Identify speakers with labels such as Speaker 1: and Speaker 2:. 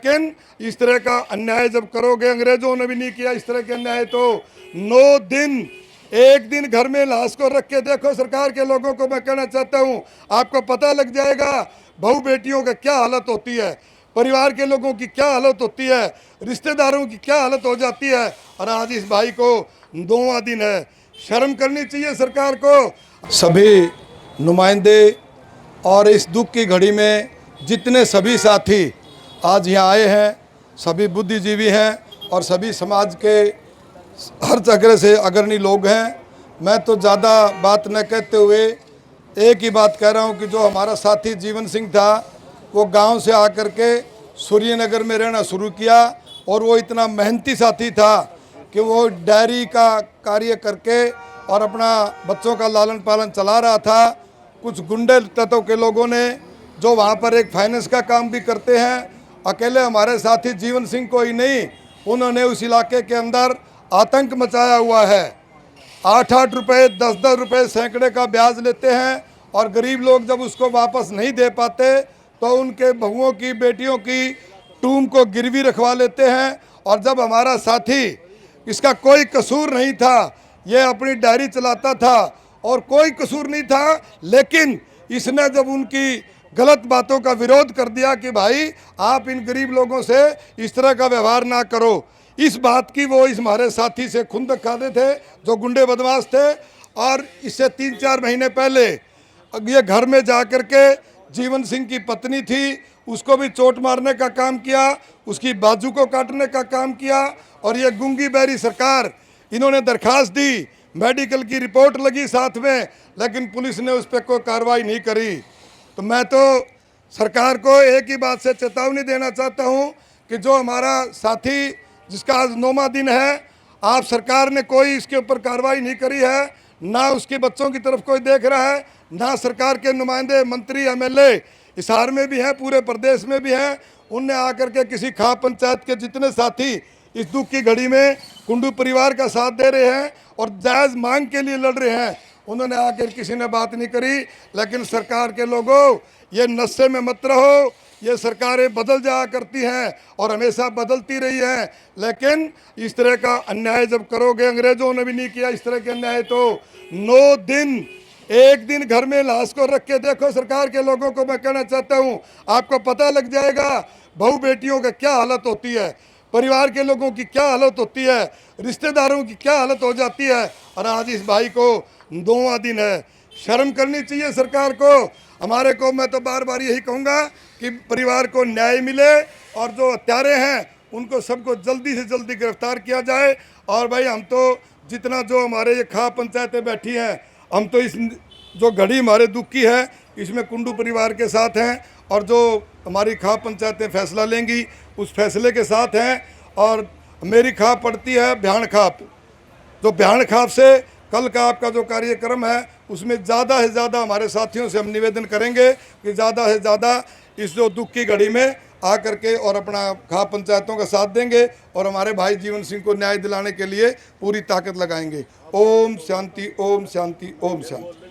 Speaker 1: लेकिन इस तरह का अन्याय जब करोगे, अंग्रेजों ने भी नहीं किया इस तरह के अन्याय, तो 9 दिन एक दिन घर में लाश को रख के देखो। सरकार के लोगों को मैं कहना चाहता हूँ, आपको पता लग जाएगा बहू बेटियों का क्या हालत होती है, परिवार के लोगों की क्या हालत होती है, रिश्तेदारों की क्या हालत हो जाती है। और आज इस भाई को 2वां दिन है। शर्म करनी चाहिए सरकार को। सभी नुमाइंदे और इस दुख की घड़ी में जितने सभी साथी आज यहाँ आए हैं, सभी बुद्धिजीवी हैं और सभी समाज के हर जगह से अग्रणी लोग हैं। मैं तो ज़्यादा बात न कहते हुए एक ही बात कह रहा हूँ कि जो हमारा साथी जीवन सिंह था, वो गांव से आकर के सूर्यनगर में रहना शुरू किया और वो इतना मेहनती साथी था कि वो डायरी का कार्य करके और अपना बच्चों का लालन पालन चला रहा था। कुछ गुंडे तत्वों के लोगों ने जो वहाँ पर एक फाइनेंस का काम भी करते हैं, अकेले हमारे साथी जीवन सिंह को ही नहीं, उन्होंने उस इलाके के अंदर आतंक मचाया हुआ है। 8-8 रुपये 10-10 रुपये सैकड़े का ब्याज लेते हैं और गरीब लोग जब उसको वापस नहीं दे पाते तो उनके बहुओं की बेटियों की टूम को गिरवी रखवा लेते हैं। और जब हमारा साथी, इसका कोई कसूर नहीं था, ये अपनी डायरी चलाता था और कोई कसूर नहीं था, लेकिन इसने जब उनकी गलत बातों का विरोध कर दिया कि भाई आप इन गरीब लोगों से इस तरह का व्यवहार ना करो, इस बात की वो इस हमारे साथी से खुंदक खाते थे जो गुंडे बदमाश थे। और इससे 3-4 महीने पहले ये घर में जा कर के जीवन सिंह की पत्नी थी, उसको भी चोट मारने का काम किया, उसकी बाजू को काटने का काम किया। और ये गूंगी बहरी सरकार, इन्होंने दरखास्त दी, मेडिकल की रिपोर्ट लगी साथ में, लेकिन पुलिस ने उस पर कोई कार्रवाई नहीं करी। तो मैं तो सरकार को एक ही बात से चेतावनी देना चाहता हूं कि जो हमारा साथी जिसका आज 9वां दिन है, आप सरकार ने कोई इसके ऊपर कार्रवाई नहीं करी है, ना उसके बच्चों की तरफ कोई देख रहा है, ना सरकार के नुमाइंदे मंत्री एमएलए हिसार में भी हैं, पूरे प्रदेश में भी हैं। उनने आकर के किसी खा पंचायत के जितने साथी इस दुख की घड़ी में कुंडू परिवार का साथ दे रहे हैं और जायज़ मांग के लिए लड़ रहे हैं, उन्होंने आकर किसी ने बात नहीं करी। लेकिन सरकार के लोगों, ये नशे में मत रहो। ये सरकारें बदल जाया करती हैं और हमेशा बदलती रही हैं, लेकिन इस तरह का अन्याय जब करोगे, अंग्रेजों ने भी नहीं किया इस तरह के अन्याय, तो 9 दिन एक दिन घर में लाश को रख के देखो। सरकार के लोगों को मैं कहना चाहता हूँ, आपको पता लग जाएगा बहू बेटियों का क्या हालत होती है, परिवार के लोगों की क्या हालत होती है, रिश्तेदारों की क्या हालत हो जाती है। और आज इस भाई को 2वां दिन है। शर्म करनी चाहिए सरकार को। हमारे को मैं तो बार बार यही कहूँगा कि परिवार को न्याय मिले और जो हत्यारे हैं उनको सबको जल्दी से जल्दी गिरफ्तार किया जाए। और भाई हम तो जितना जो हमारे ये खा पंचायतें बैठी हैं, हम तो इस जो घड़ी हमारे दुख की है इसमें कुंडू परिवार के साथ हैं और जो हमारी खा पंचायतें फैसला लेंगी उस फैसले के साथ हैं। और मेरी खाप पड़ती है भ्याण खाप, जो भ्याण खाप से कल का आपका जो कार्यक्रम है उसमें ज़्यादा से ज़्यादा हमारे साथियों से हम निवेदन करेंगे कि ज़्यादा से ज़्यादा इस जो दुख की घड़ी में आकर के और अपना खा पंचायतों का साथ देंगे और हमारे भाई जीवन सिंह को न्याय दिलाने के लिए पूरी ताकत लगाएंगे। ओम शांति, ओम शांति, ओम शांति।